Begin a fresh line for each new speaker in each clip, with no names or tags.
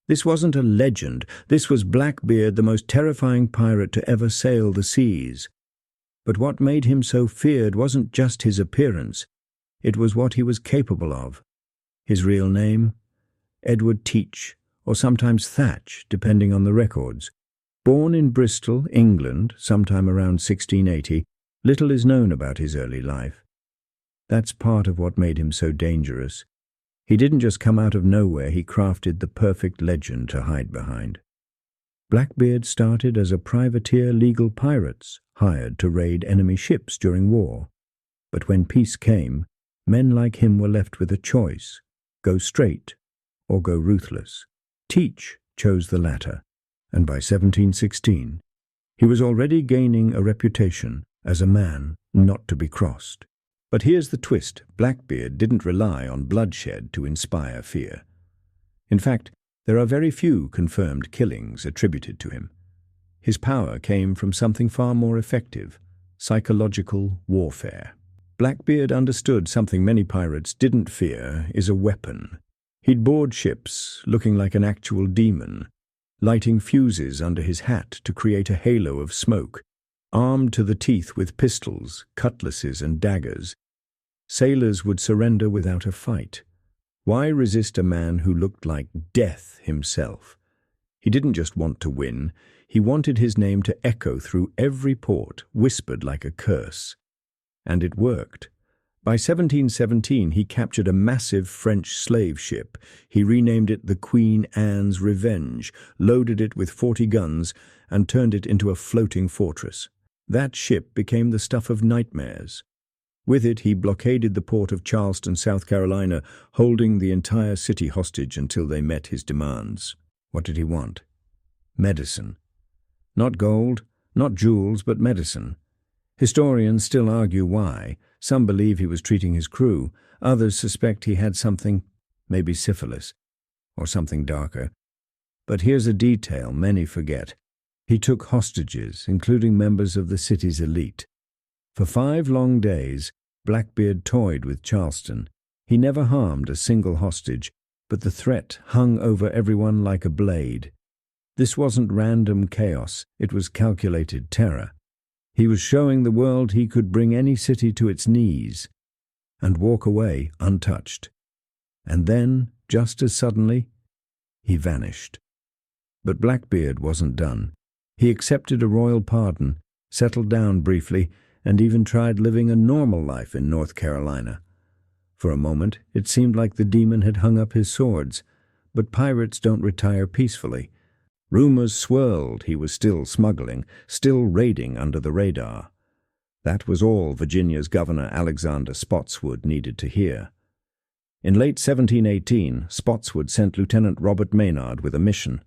This wasn't a legend. This was Blackbeard, the most terrifying pirate to ever sail the seas. But what made him so feared wasn't just his appearance. It was what he was capable of. His real name? Edward Teach, or sometimes Thatch, depending on the records. Born in Bristol, England, sometime around 1680, little is known about his early life. That's part of what made him so dangerous. He didn't just come out of nowhere, he crafted the perfect legend to hide behind. Blackbeard started as a privateer legal pirates, hired to raid enemy ships during war. But when peace came, men like him were left with a choice: go straight or go ruthless. Teach chose the latter, and by 1716, he was already gaining a reputation as a man not to be crossed. But here's the twist: Blackbeard didn't rely on bloodshed to inspire fear. In fact, there are very few confirmed killings attributed to him. His power came from something far more effective: psychological warfare. Blackbeard understood something many pirates didn't fear is a weapon. He'd board ships, looking like an actual demon, lighting fuses under his hat to create a halo of smoke, armed to the teeth with pistols, cutlasses, and daggers. Sailors would surrender without a fight. Why resist a man who looked like death himself? He didn't just want to win, he wanted his name to echo through every port, whispered like a curse. And it worked. By 1717, he captured a massive French slave ship. He renamed it the Queen Anne's Revenge, loaded it with 40 guns, and turned it into a floating fortress. That ship became the stuff of nightmares. With it, he blockaded the port of Charleston, South Carolina, holding the entire city hostage until they met his demands. What did he want? Medicine. Not gold, not jewels, but medicine. Historians still argue why. Some believe he was treating his crew. Others suspect he had something, maybe syphilis, or something darker. But here's a detail many forget. He took hostages, including members of the city's elite. For 5 long days, Blackbeard toyed with Charleston. He never harmed a single hostage, but the threat hung over everyone like a blade. This wasn't random chaos, it was calculated terror. He was showing the world he could bring any city to its knees and walk away untouched. And then, just as suddenly, he vanished. But Blackbeard wasn't done. He accepted a royal pardon, settled down briefly, and even tried living a normal life in North Carolina. For a moment, it seemed like the demon had hung up his swords, but pirates don't retire peacefully. Rumors swirled he was still smuggling, still raiding under the radar. That was all Virginia's Governor Alexander Spotswood needed to hear. In late 1718, Spotswood sent Lieutenant Robert Maynard with a mission: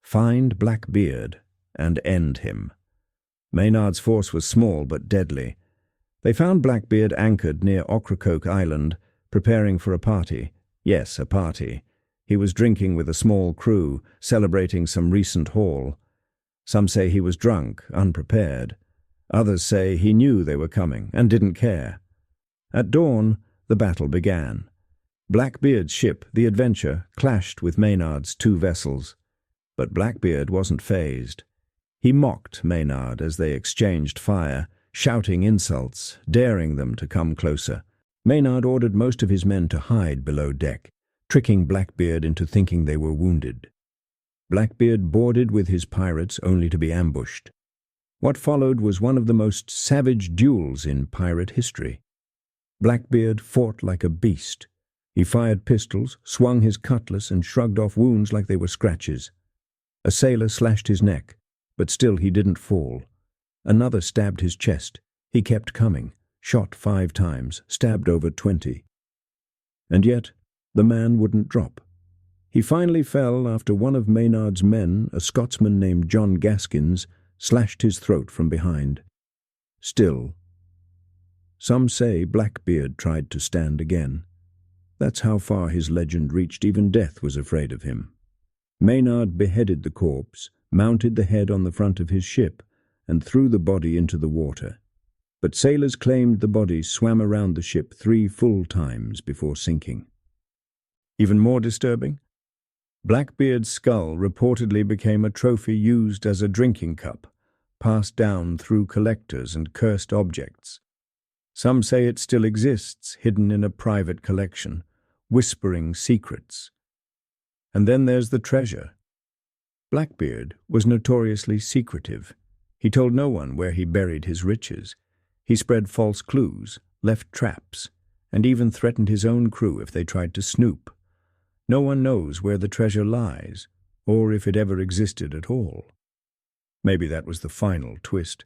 find Blackbeard and end him. Maynard's force was small but deadly. They found Blackbeard anchored near Ocracoke Island, preparing for a party. Yes, a party. He was drinking with a small crew, celebrating some recent haul. Some say he was drunk, unprepared. Others say he knew they were coming and didn't care. At dawn, the battle began. Blackbeard's ship, the Adventure, clashed with Maynard's 2 vessels. But Blackbeard wasn't fazed. He mocked Maynard as they exchanged fire, shouting insults, daring them to come closer. Maynard ordered most of his men to hide below deck, tricking Blackbeard into thinking they were wounded. Blackbeard boarded with his pirates only to be ambushed. What followed was one of the most savage duels in pirate history. Blackbeard fought like a beast. He fired pistols, swung his cutlass, and shrugged off wounds like they were scratches. A sailor slashed his neck, but still he didn't fall. Another stabbed his chest. He kept coming, shot 5 times, stabbed over 20. And yet, the man wouldn't drop. He finally fell after one of Maynard's men, a Scotsman named John Gaskins, slashed his throat from behind. Still, some say Blackbeard tried to stand again. That's how far his legend reached. Even death was afraid of him. Maynard beheaded the corpse, mounted the head on the front of his ship, and threw the body into the water. But sailors claimed the body swam around the ship 3 full times before sinking. Even more disturbing? Blackbeard's skull reportedly became a trophy used as a drinking cup, passed down through collectors and cursed objects. Some say it still exists, hidden in a private collection, whispering secrets. And then there's the treasure. Blackbeard was notoriously secretive. He told no one where he buried his riches. He spread false clues, left traps, and even threatened his own crew if they tried to snoop. No one knows where the treasure lies, or if it ever existed at all. Maybe that was the final twist.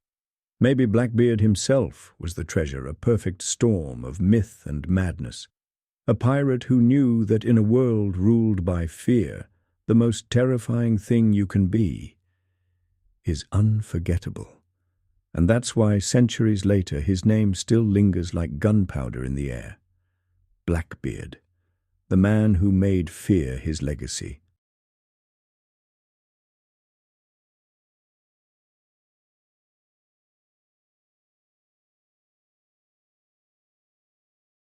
Maybe Blackbeard himself was the treasure, a perfect storm of myth and madness. A pirate who knew that in a world ruled by fear, the most terrifying thing you can be is unforgettable. And that's why centuries later his name still lingers like gunpowder in the air. Blackbeard, the man who made fear his legacy.